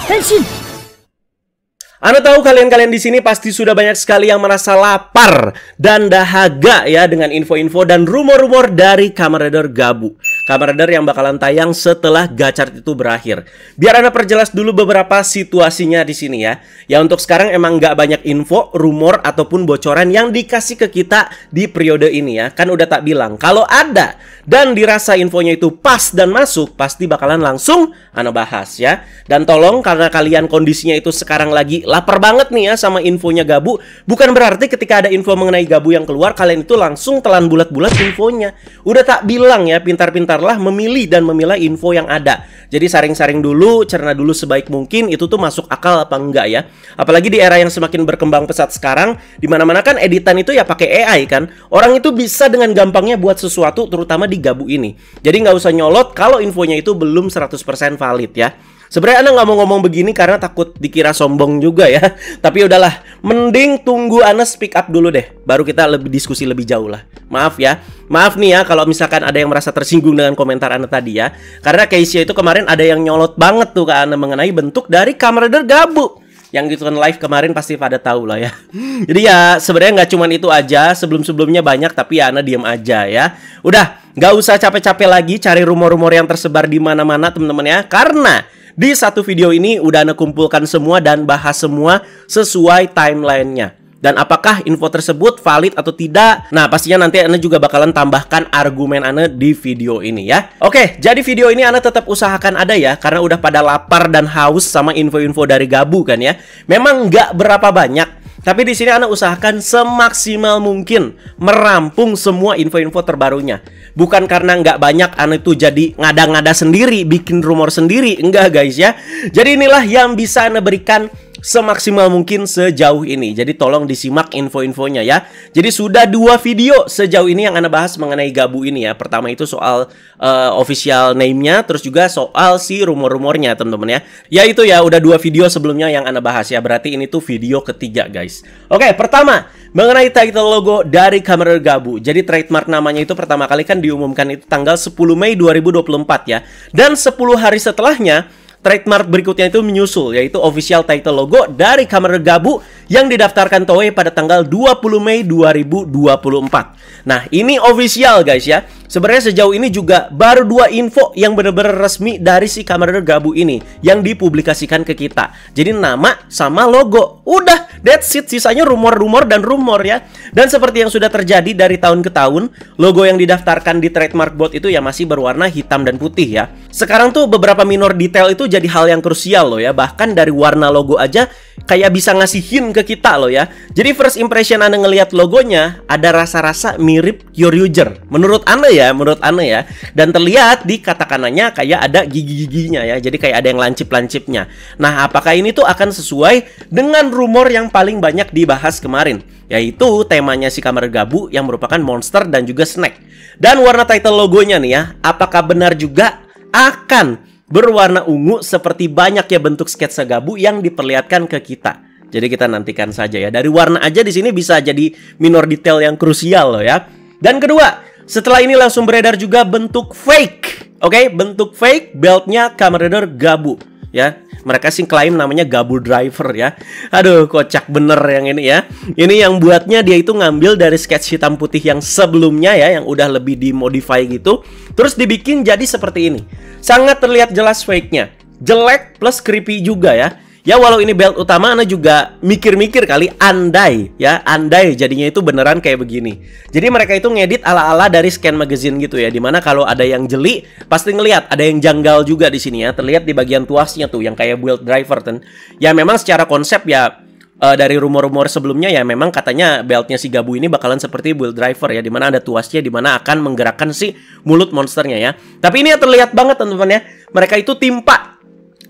Henshin! Anda tahu kalian di sini pasti sudah banyak sekali yang merasa lapar dan dahaga ya dengan info-info dan rumor-rumor dari Kamen Rider Gabu. Kamen Rider yang bakalan tayang setelah Gachard itu berakhir. Biar Anda perjelas dulu beberapa situasinya di sini ya. Ya untuk sekarang emang nggak banyak info, rumor ataupun bocoran yang dikasih ke kita di periode ini ya. Kan udah tak bilang kalau ada dan dirasa infonya itu pas dan masuk, pasti bakalan langsung Anda bahas ya. Dan tolong karena kalian kondisinya itu sekarang lagi lapar banget nih ya sama infonya Gabu, bukan berarti ketika ada info mengenai Gabu yang keluar kalian itu langsung telan bulat-bulat infonya. Udah tak bilang ya, pintar-pintarlah memilih dan memilah info yang ada. Jadi saring-saring dulu, cerna dulu sebaik mungkin itu tuh masuk akal apa enggak ya. Apalagi di era yang semakin berkembang pesat sekarang, dimana-mana kan editan itu ya pakai AI kan. Orang itu bisa dengan gampangnya buat sesuatu terutama di Gabu ini. Jadi nggak usah nyolot kalau infonya itu belum 100% valid ya. Sebenarnya Anda nggak mau ngomong begini karena takut dikira sombong juga ya. Tapi udahlah, mending tunggu Anda speak up dulu deh. Baru kita lebih diskusi lebih jauh lah. Maaf ya. Maaf nih ya kalau misalkan ada yang merasa tersinggung dengan komentar Anda tadi ya. Karena Keisha itu kemarin ada yang nyolot banget tuh ke Anda mengenai bentuk dari Kamen Rider Gabu. Yang gitu kan live kemarin pasti pada tahu lah ya. Jadi ya sebenarnya nggak cuma itu aja. Sebelum-sebelumnya banyak tapi ya Anda diam aja ya. Udah, nggak usah capek-capek lagi cari rumor-rumor yang tersebar di mana-mana teman-teman ya. Karena di satu video ini udah Anda kumpulkan semua dan bahas semua sesuai timelinenya. Dan apakah info tersebut valid atau tidak? Nah, pastinya nanti Anda juga bakalan tambahkan argumen Anda di video ini ya. Oke, jadi video ini Anda tetap usahakan ada ya. Karena udah pada lapar dan haus sama info-info dari Gabu kan ya. Memang nggak berapa banyak. Tapi di sini Anda usahakan semaksimal mungkin merampung semua info-info terbarunya. Bukan karena nggak banyak Anda itu jadi ngada-ngada sendiri, bikin rumor sendiri. Enggak guys ya. Jadi inilah yang bisa Anda berikan semaksimal mungkin sejauh ini. Jadi tolong disimak info-infonya ya. Jadi sudah 2 video sejauh ini yang Anda bahas mengenai Gabu ini ya. Pertama itu soal official name-nya, terus juga soal si rumor-rumornya teman-teman ya. Ya itu ya udah 2 video sebelumnya yang Anda bahas ya. Berarti ini tuh video ketiga guys. Oke, pertama mengenai title logo dari Kamen Rider Gabu. Jadi trademark namanya itu pertama kali kan diumumkan itu tanggal 10 Mei 2024 ya. Dan 10 hari setelahnya trademark berikutnya itu menyusul, yaitu official title logo dari Kamen Rider Gabu yang didaftarkan Toei pada tanggal 20 Mei 2024. Nah, ini official guys ya. Sebenarnya sejauh ini juga baru 2 info yang benar-benar resmi dari si Kamen Rider Gabu ini yang dipublikasikan ke kita. Jadi nama sama logo. Udah, that's it. Sisanya rumor-rumor dan rumor ya. Dan seperti yang sudah terjadi dari tahun ke tahun, logo yang didaftarkan di trademark board itu ya masih berwarna hitam dan putih ya. Sekarang tuh beberapa minor detail itu jadi hal yang krusial loh ya. Bahkan dari warna logo aja kayak bisa ngasihin ke kita loh ya. Jadi first impression Anda ngelihat logonya ada rasa-rasa mirip Kyoryuger. Menurut Anda ya. Dan terlihat di kata kanannya kayak ada gigi-giginya ya. Jadi kayak ada yang lancip-lancipnya. Nah, apakah ini tuh akan sesuai dengan rumor yang paling banyak dibahas kemarin, yaitu temanya si Kamen Rider Gabu yang merupakan monster dan juga snack. Dan warna title logonya nih ya, apakah benar juga akan berwarna ungu seperti banyak ya bentuk sketsa Gabu yang diperlihatkan ke kita. Jadi kita nantikan saja ya. Dari warna aja di sini bisa jadi minor detail yang krusial loh ya. Dan kedua, setelah ini langsung beredar juga bentuk fake. Oke, bentuk fake beltnya Kamen Rider Gabu ya. Mereka sih klaim namanya Gabu Driver ya. Aduh, kocak bener yang ini ya. Ini yang buatnya dia itu ngambil dari sketch hitam putih yang sebelumnya ya, yang udah lebih dimodify gitu. Terus dibikin jadi seperti ini. Sangat terlihat jelas fake-nya. Jelek plus creepy juga ya. Ya walau ini belt utama, Anda juga mikir-mikir kali andai jadinya itu beneran kayak begini. Jadi mereka itu ngedit ala-ala dari Scan Magazine gitu ya. Dimana kalau ada yang jeli pasti ngelihat ada yang janggal juga di sini ya. Terlihat di bagian tuasnya tuh yang kayak build driver kan. Ya memang secara konsep ya dari rumor-rumor sebelumnya ya memang katanya beltnya si Gabu ini bakalan seperti build driver ya. Dimana ada tuasnya dimana akan menggerakkan si mulut monsternya ya. Tapi ini ya terlihat banget teman-teman ya. Mereka itu timpa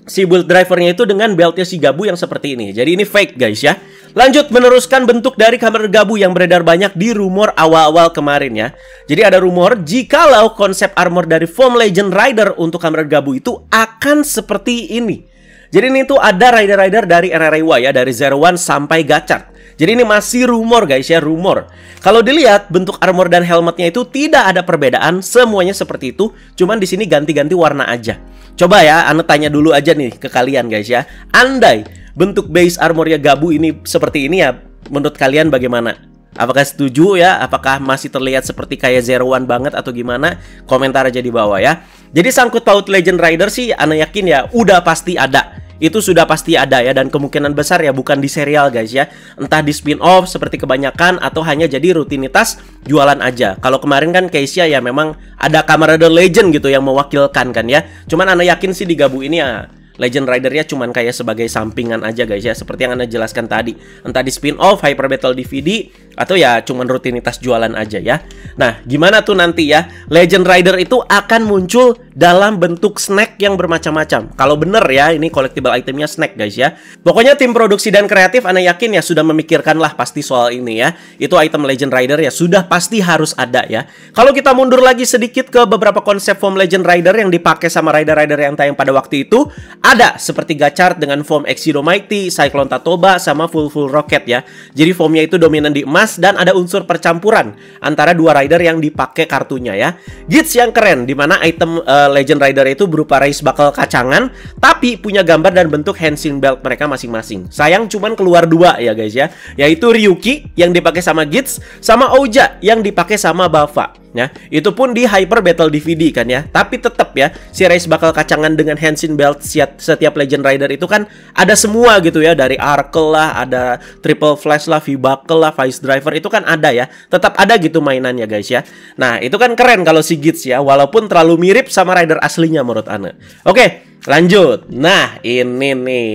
si build drivernya itu dengan beltnya si Gabu yang seperti ini. Jadi ini fake guys ya. Lanjut meneruskan bentuk dari Kamen Rider Gabu yang beredar banyak di rumor awal-awal kemarin ya. Jadi ada rumor jikalau konsep armor dari Foam Legend Rider untuk Kamen Rider Gabu itu akan seperti ini. Jadi ini tuh ada rider-rider dari era Reiwa ya, dari Zero One sampai Gachard. Jadi ini masih rumor guys ya, rumor. Kalau dilihat bentuk armor dan helmetnya itu tidak ada perbedaan, semuanya seperti itu, cuman di sini ganti-ganti warna aja. Coba ya, Ane tanya dulu aja nih ke kalian guys ya. Andai bentuk base armornya Gabu ini seperti ini ya, menurut kalian bagaimana? Apakah setuju ya? Apakah masih terlihat seperti kayak Zero One banget atau gimana? Komentar aja di bawah ya. Jadi sangkut paut Legend Rider sih, Ane yakin ya udah pasti ada. Itu sudah pasti ada ya, dan kemungkinan besar ya bukan di serial guys ya. Entah di spin-off seperti kebanyakan atau hanya jadi rutinitas jualan aja. Kalau kemarin kan case-nya ya memang ada Kamen Rider Legend gitu yang mewakilkan kan ya. Cuman Ane yakin sih di Gabu ini ya Legend Rider-nya cuman kayak sebagai sampingan aja guys ya, seperti yang Anda jelaskan tadi. Entah di spin-off, Hyper Battle DVD, atau ya cuman rutinitas jualan aja ya. Nah, gimana tuh nanti ya? Legend Rider itu akan muncul dalam bentuk snack yang bermacam-macam. Kalau bener ya, ini collectible itemnya snack guys ya. Pokoknya tim produksi dan kreatif Anda yakin ya sudah memikirkan lah pasti soal ini ya. Itu item Legend Rider ya sudah pasti harus ada ya. Kalau kita mundur lagi sedikit ke beberapa konsep form Legend Rider yang dipakai sama rider-rider yang tayang pada waktu itu, ada seperti Gachard dengan form Exido Mighty, Cyclone Tatoba, sama Full Rocket ya. Jadi formnya itu dominan di emas dan ada unsur percampuran antara dua rider yang dipakai kartunya ya. Gits yang keren, dimana item Legend Rider itu berupa race buckle kacangan, tapi punya gambar dan bentuk Henshin belt mereka masing-masing. Sayang cuman keluar dua ya guys ya, yaitu Ryuki yang dipakai sama Gits, sama Ouja yang dipakai sama Bava. Ya, itu pun di Hyper Battle DVD kan ya. Tapi tetap ya, si race bakal kacangan dengan Henshin belt setiap Legend Rider itu kan ada semua gitu ya. Dari Arkel lah, ada Triple Flash lah, V-Buckle lah, Vice Driver itu kan ada ya. Tetap ada gitu mainannya guys ya. Nah, itu kan keren kalau si Gits ya, walaupun terlalu mirip sama rider aslinya menurut Ane. Oke, lanjut. Nah, ini nih.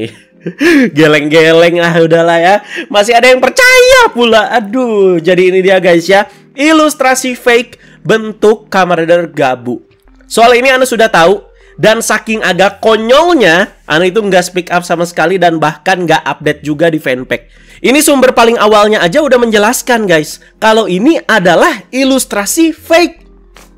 Geleng-geleng ah udahlah ya. Masih ada yang percaya pula. Aduh, jadi ini dia guys ya. Ilustrasi fake bentuk Kamen Rider Gabu. Soal ini Anda sudah tahu, dan saking agak konyolnya, Anda itu nggak speak up sama sekali dan bahkan nggak update juga di fanpack. Ini sumber paling awalnya aja udah menjelaskan guys, kalau ini adalah ilustrasi fake.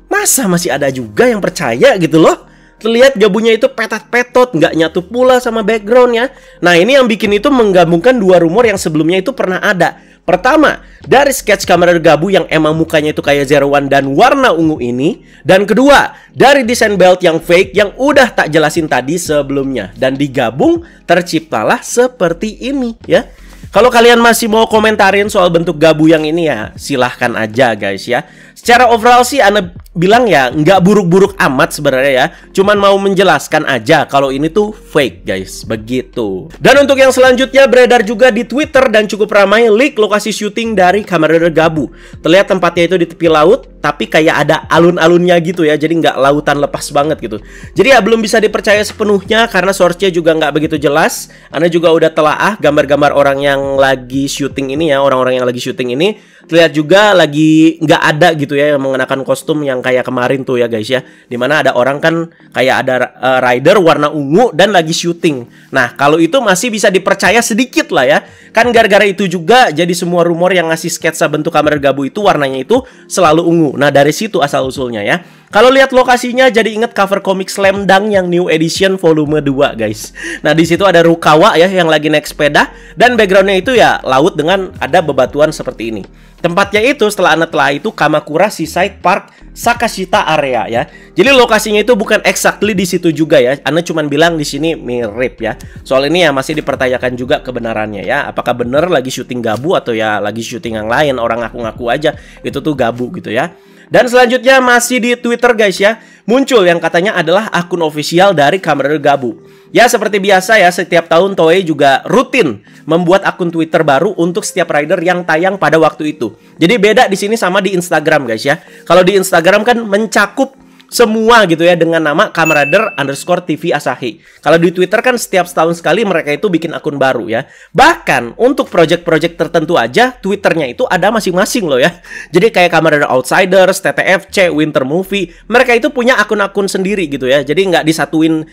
Masa masih ada juga yang percaya gitu loh? Terlihat Gabunya itu petot-petot, nggak nyatu pula sama backgroundnya. Nah ini yang bikin itu menggabungkan dua rumor yang sebelumnya itu pernah ada. Pertama, dari sketch Kamen Rider Gabu yang emang mukanya itu kayak Zero One dan warna ungu ini. Dan kedua, dari desain belt yang fake yang udah tak jelasin tadi sebelumnya. Dan digabung, terciptalah seperti ini ya. Kalau kalian masih mau komentarin soal bentuk Gabu yang ini ya, silahkan aja guys ya. Secara overall sih Anda bilang ya nggak buruk-buruk amat sebenarnya ya. Cuman mau menjelaskan aja kalau ini tuh fake guys, begitu. Dan untuk yang selanjutnya beredar juga di Twitter dan cukup ramai leak lokasi syuting dari Kamen Rider Gabu. Terlihat tempatnya itu di tepi laut, tapi kayak ada alun-alunnya gitu ya. Jadi nggak lautan lepas banget gitu. Jadi ya belum bisa dipercaya sepenuhnya karena source-nya juga nggak begitu jelas. Anda juga udah telaah gambar-gambar orang yang lagi syuting ini ya, orang-orang yang lagi syuting ini terlihat juga lagi nggak ada gitu ya yang mengenakan kostum yang kayak kemarin tuh ya guys ya, dimana ada orang kan kayak ada rider warna ungu dan lagi syuting. Nah kalau itu masih bisa dipercaya sedikit lah ya, kan gara-gara itu juga jadi semua rumor yang ngasih sketsa bentuk Kamen Rider Gabu itu warnanya itu selalu ungu. Nah dari situ asal usulnya ya. Kalau lihat lokasinya jadi inget cover komik Slam Dunk yang new edition volume 2 guys. Nah di situ ada Rukawa ya yang lagi naik sepeda dan backgroundnya itu ya laut dengan ada bebatuan seperti ini. Tempatnya itu setelah Anda telah itu Kamakura Seaside Park Sakashita area ya. Jadi lokasinya itu bukan exactly di situ juga ya. Anda cuma bilang di sini mirip ya. Soal ini ya masih dipertanyakan juga kebenarannya ya. Apakah bener lagi syuting Gabu atau ya lagi syuting yang lain, orang ngaku-ngaku aja itu tuh Gabu gitu ya. Dan selanjutnya masih di Twitter guys ya, muncul yang katanya adalah akun official dari Kamen Rider Gabu. Ya seperti biasa ya, setiap tahun Toei juga rutin membuat akun Twitter baru untuk setiap rider yang tayang pada waktu itu. Jadi beda di sini sama di Instagram guys ya. Kalau di Instagram kan mencakup semua gitu ya dengan nama Kamen Rider _TV Asahi. Kalau di Twitter kan setiap setahun sekali mereka itu bikin akun baru ya. Bahkan untuk project-project tertentu aja Twitternya itu ada masing-masing loh ya. Jadi kayak Kamen Rider Outsiders, TTFC, Winter Movie, mereka itu punya akun-akun sendiri gitu ya. Jadi nggak disatuin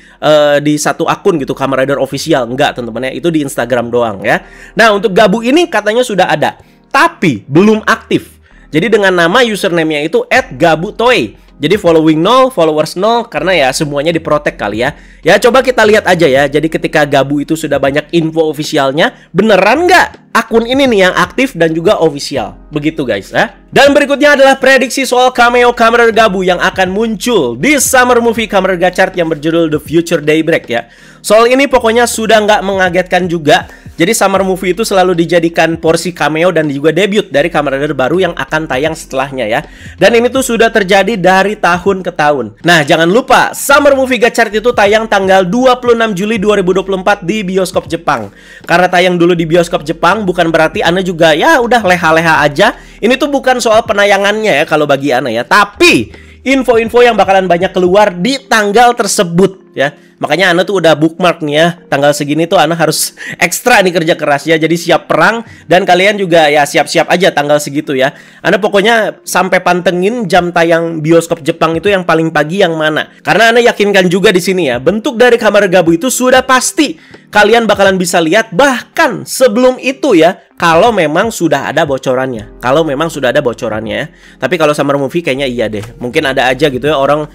di satu akun gitu Kamen Rider official, nggak teman-teman ya. Itu di Instagram doang ya. Nah untuk Gabu ini katanya sudah ada, tapi belum aktif. Jadi dengan nama username-nya itu @gabutoei. Jadi following 0, followers 0 karena ya semuanya diprotek kali ya. Ya coba kita lihat aja ya. Jadi ketika Gabu itu sudah banyak info ofisialnya, beneran nggak akun ini nih yang aktif dan juga official? Begitu guys ya. Dan berikutnya adalah prediksi soal cameo Kamen Rider Gabu yang akan muncul di Summer Movie Kamen Rider Gachard yang berjudul The Future Daybreak ya. Soal ini pokoknya sudah nggak mengagetkan juga. Jadi Summer Movie itu selalu dijadikan porsi cameo dan juga debut dari Kamen Rider baru yang akan tayang setelahnya ya. Dan ini tuh sudah terjadi dari tahun ke tahun. Nah, jangan lupa Summer Movie Gachard itu tayang tanggal 26 Juli 2024 di bioskop Jepang. Karena tayang dulu di bioskop Jepang bukan berarti Ana juga ya udah leha-leha aja. Ini tuh bukan soal penayangannya ya kalau bagi Ana ya, tapi info-info yang bakalan banyak keluar di tanggal tersebut ya. Makanya Ana tuh udah bookmark nih ya. Tanggal segini tuh Ana harus ekstra nih kerja keras ya. Jadi siap perang. Dan kalian juga ya siap-siap aja tanggal segitu ya. Ana pokoknya sampai pantengin jam tayang bioskop Jepang itu yang paling pagi yang mana. Karena Ana yakinkan juga di sini ya, bentuk dari Kamen Rider Gabu itu sudah pasti kalian bakalan bisa lihat bahkan sebelum itu ya. Kalau memang sudah ada bocorannya. Kalau memang sudah ada bocorannya ya. Tapi kalau Summer Movie kayaknya iya deh. Mungkin ada aja gitu ya orang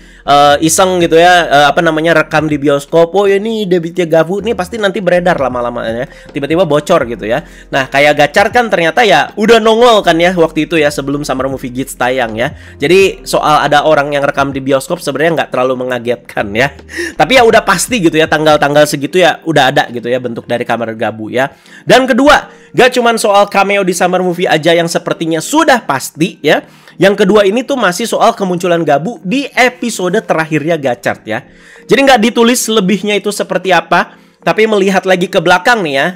iseng gitu ya, rekam di bioskop. Oh ini debitnya Gabu nih pasti nanti beredar lama-lama ya. Tiba-tiba bocor gitu ya. Nah kayak Gachard kan ternyata ya udah nongol kan ya waktu itu ya sebelum Summer Movie Gits tayang ya. Jadi soal ada orang yang rekam di bioskop sebenarnya nggak terlalu mengagetkan ya. Tapi ya udah pasti gitu ya tanggal-tanggal segitu ya udah ada gitu ya bentuk dari Kamen Rider Gabu ya. Dan kedua, gak cuman soal cameo di Summer Movie aja yang sepertinya sudah pasti ya. Yang kedua ini tuh masih soal kemunculan Gabu di episode terakhirnya Gachard ya. Jadi nggak ditulis lebihnya itu seperti apa, tapi melihat lagi ke belakang nih ya.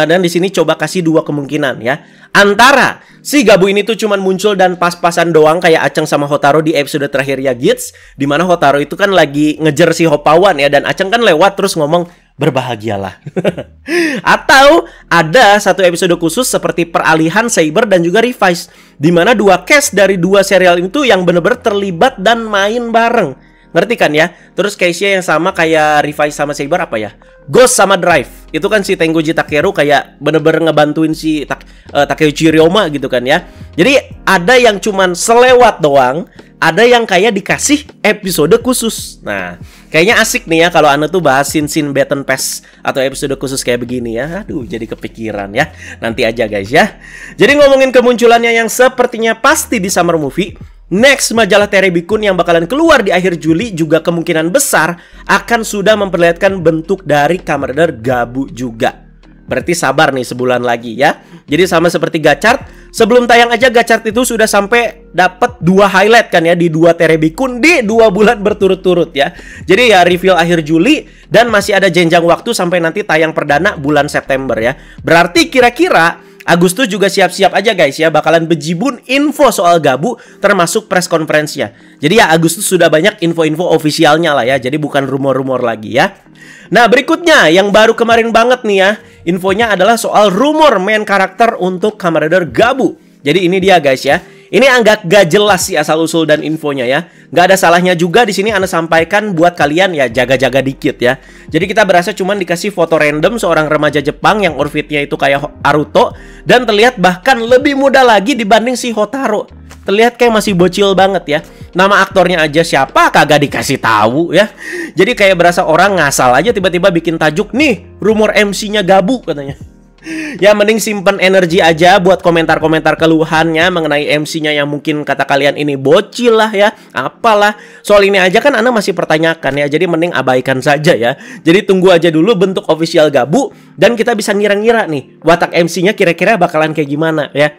Dan di sini coba kasih dua kemungkinan ya. Antara si Gabu ini tuh cuman muncul dan pas-pasan doang kayak Aceng sama Hotaro di episode terakhirnya Gits, di mana Hotaro itu kan lagi ngejar si Hoppawan ya, dan Aceng kan lewat terus ngomong berbahagialah. Atau ada satu episode khusus seperti peralihan Saber dan juga Revise, di mana dua cast dari dua serial itu yang bener-bener terlibat dan main bareng. Ngerti kan ya? Terus case-nya yang sama kayak Revise sama Saber apa ya? Ghost sama Drive. Itu kan si Tengoji Takeru kayak bener-bener ngebantuin si Takeuchi Ryoma gitu kan ya. Jadi ada yang cuman selewat doang, ada yang kayak dikasih episode khusus. Nah, kayaknya asik nih ya kalau Ana tuh bahas scene Baton Pass atau episode khusus kayak begini ya. Aduh, jadi kepikiran ya. Nanti aja guys ya. Jadi ngomongin kemunculannya yang sepertinya pasti di Summer Movie, next majalah Terebikun yang bakalan keluar di akhir Juli juga kemungkinan besar akan sudah memperlihatkan bentuk dari Kamen Rider Gabu juga. Berarti sabar nih sebulan lagi ya. Jadi sama seperti Gachard, sebelum tayang aja Gachard itu sudah sampai dapat 2 highlight kan ya di 2 Terebikun di 2 bulan berturut-turut ya. Jadi ya reveal akhir Juli dan masih ada jenjang waktu sampai nanti tayang perdana bulan September ya. Berarti kira-kira Agustus juga siap-siap aja guys ya, bakalan bejibun info soal Gabu termasuk press conference-nya. Jadi ya Agustus sudah banyak info-info ofisialnya lah ya, jadi bukan rumor-rumor lagi ya. Nah berikutnya yang baru kemarin banget nih ya, infonya adalah soal rumor main karakter untuk Kamen Rider Gabu. Jadi ini dia guys ya. Ini agak gak jelas sih asal-usul dan infonya ya. Gak ada salahnya juga di sini Ana sampaikan buat kalian ya jaga-jaga dikit ya. Jadi kita berasa cuman dikasih foto random seorang remaja Jepang yang outfitnya itu kayak Aruto dan terlihat bahkan lebih muda lagi dibanding si Hotaro. Terlihat kayak masih bocil banget ya. Nama aktornya aja siapa kagak dikasih tahu ya. Jadi kayak berasa orang ngasal aja tiba-tiba bikin tajuk nih rumor MC-nya Gabu katanya. Ya mending simpen energi aja buat komentar-komentar keluhannya mengenai MC-nya yang mungkin kata kalian ini bocil lah ya, apalah. Soal ini aja kan Ana masih pertanyakan ya, jadi mending abaikan saja ya. Jadi tunggu aja dulu bentuk official Gabu dan kita bisa ngira-ngira nih watak MC-nya kira-kira bakalan kayak gimana ya.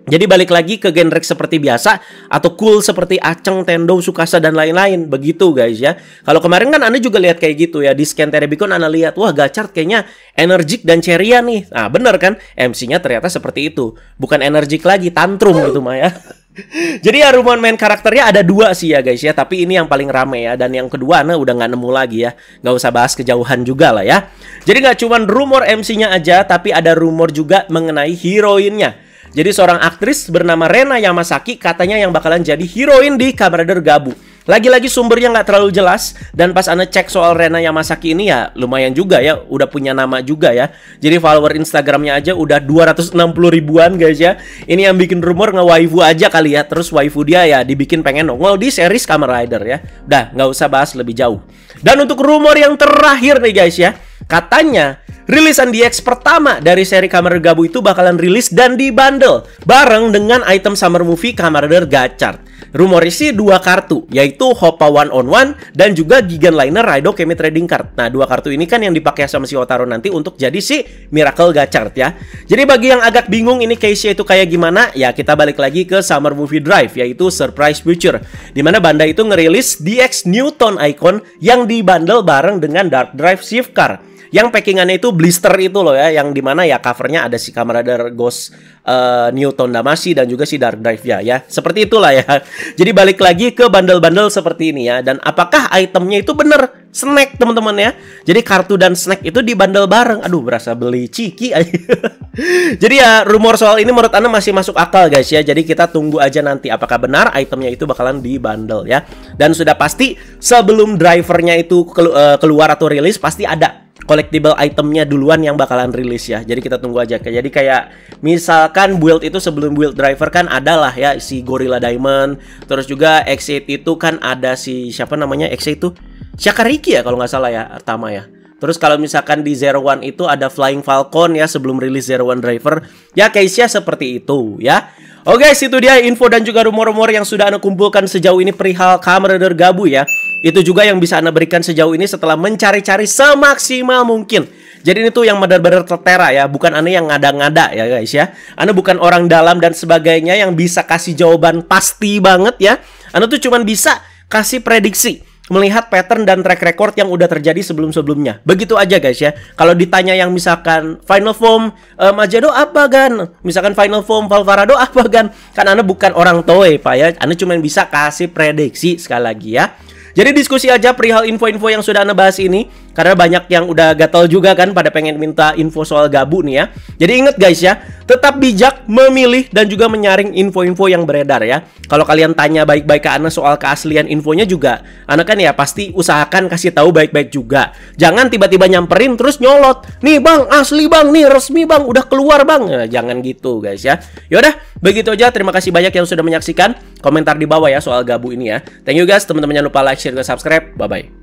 Jadi balik lagi ke genre seperti biasa atau cool seperti Aceng, Tendo, Sukasa dan lain-lain. Begitu guys ya. Kalau kemarin kan Anda juga lihat kayak gitu ya. Di scan Terebikun Anda lihat, wah Gachard kayaknya energik dan ceria nih. Nah bener kan, MC-nya ternyata seperti itu. Bukan energik lagi, tantrum gitu mah ya. Jadi ya rumor main karakternya ada 2 sih ya guys ya. Tapi ini yang paling rame ya. Dan yang kedua Anda udah nggak nemu lagi ya. Nggak usah bahas kejauhan juga lah ya. Jadi nggak cuma rumor MC-nya aja, tapi ada rumor juga mengenai heroinnya. Jadi seorang aktris bernama Rena Yamasaki katanya yang bakalan jadi heroin di Kamen Rider Gabu. Lagi-lagi sumbernya nggak terlalu jelas. Dan pas Ana cek soal Rena Yamasaki ini ya lumayan juga ya. Udah punya nama juga ya. Jadi follower Instagramnya aja udah 260 ribuan guys ya. Ini yang bikin rumor nge-waifu aja kali ya. Terus waifu dia ya dibikin pengen nongol di series Kamen Rider ya. Udah nggak usah bahas lebih jauh. Dan untuk rumor yang terakhir nih guys ya. Katanya rilisan DX pertama dari seri Kamen Rider Gabu itu bakalan rilis dan dibundle bareng dengan item Summer Movie Kamen Rider Gachard. Rumornya sih 2 kartu, yaitu Hoppa One on One dan juga Gigan Liner Raido Kemi Trading Card. Nah, 2 kartu ini kan yang dipakai sama si Otaro nanti untuk jadi si Miracle Gachard ya. Jadi bagi yang agak bingung ini case-nya itu kayak gimana, ya kita balik lagi ke Summer Movie Drive, yaitu Surprise Future. Dimana Bandai itu ngerilis DX Newton Icon yang dibundle bareng dengan Dark Drive Shift Car. Yang packingannya itu blister itu loh ya, yang dimana ya covernya ada si Kamen Rider Ghost Newton Damacy dan juga si Dark Drive ya. Seperti itulah ya. Jadi balik lagi ke bundle-bundle seperti ini ya. Dan apakah itemnya itu bener snack teman-teman ya. Jadi kartu dan snack itu dibundle bareng. Aduh berasa beli ciki. Jadi ya rumor soal ini menurut Anda masih masuk akal guys ya. Jadi kita tunggu aja nanti apakah benar itemnya itu bakalan dibundle ya. Dan sudah pasti sebelum drivernya itu keluar atau rilis pasti ada collectible itemnya duluan yang bakalan rilis ya. Jadi kita tunggu aja. Jadi kayak misalkan build itu sebelum build driver kan adalah ya si Gorilla Diamond. Terus juga X8 itu kan ada si siapa namanya X8 itu? Shakariki ya kalau nggak salah ya Tama ya. Terus kalau misalkan di Zero One itu ada Flying Falcon ya sebelum rilis Zero One Driver. Ya case-nya seperti itu ya. Oke guys, itu dia info dan juga rumor-rumor yang sudah Anda kumpulkan sejauh ini perihal Kamen Rider Gabu ya. Itu juga yang bisa Anda berikan sejauh ini setelah mencari-cari semaksimal mungkin. Jadi ini tuh yang benar-benar tertera ya, bukan Anda yang ngada-ngada ya guys ya. Anda bukan orang dalam dan sebagainya yang bisa kasih jawaban pasti banget ya. Anda tuh cuman bisa kasih prediksi, melihat pattern dan track record yang udah terjadi sebelum-sebelumnya. Begitu aja guys ya. Kalau ditanya yang misalkan Final Form Majado apa gan? Misalkan Final Form Valvarado apa gan? Kan Anda bukan orang Toei Pak ya. Anda cuma bisa kasih prediksi sekali lagi ya. Jadi diskusi aja perihal info-info yang sudah Anda bahas ini. Karena banyak yang udah gatel juga kan pada pengen minta info soal Gabu nih ya. Jadi inget guys ya, tetap bijak memilih dan juga menyaring info-info yang beredar ya. Kalau kalian tanya baik-baik ke Ana soal keaslian infonya juga, Ana kan ya pasti usahakan kasih tahu baik-baik juga. Jangan tiba-tiba nyamperin terus nyolot. Nih bang, asli bang, nih resmi bang, udah keluar bang. Nah, jangan gitu guys ya. Yaudah, begitu aja. Terima kasih banyak yang sudah menyaksikan. Komentar di bawah ya soal Gabu ini ya. Thank you guys, teman-teman jangan lupa like, share, dan subscribe. Bye-bye.